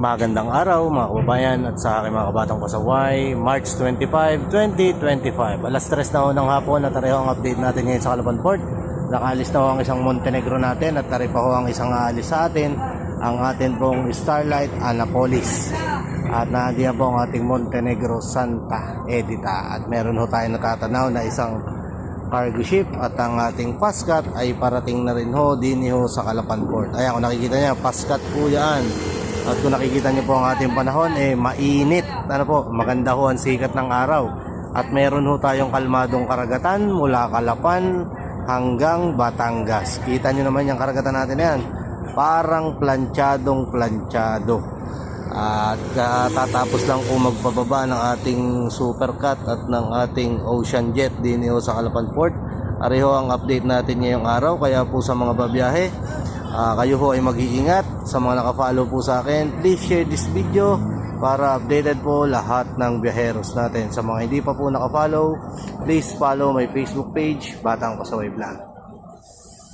Magandang araw mga kababayan at sa aking mga kabatang pasaway. March 25, 2025. Alas 3 na ho ng hapon at tareho ang update natin ngayon sa Calapan Port. Nakalis na ho ang isang Montenegro natin at tari pa ho ang isang aalis sa atin, ang atin pong Starlight Anapolis. At nandiyan po ang ating Montenegro Santa Edita. At meron ho tayo natatanaw na isang cargo ship at ang ating Pascat ay parating na rin ho din ho sa Calapan Port. Ayan, kung nakikita niya, Pascat po yan. At kung nakikita niyo po ang ating panahon, mainit. Ano po, maganda ho ang sikat ng araw. At meron ho tayong kalmadong karagatan mula Calapan hanggang Batangas. Kita niyo naman yung karagatan natin yan. Parang planchadong planchado. At tatapos lang po magpababa ng ating Supercat at ng ating Ocean Jet din ho sa Calapan Port. Areho ang update natin ngayong araw. Kaya po sa mga babiyahe, kayo ho ay mag-iingat. Sa mga nakafollow po sa akin, please share this video para updated po lahat ng biyaheros natin. Sa mga hindi pa po nakafollow, please follow my Facebook page, Batang Pasaway Vlog.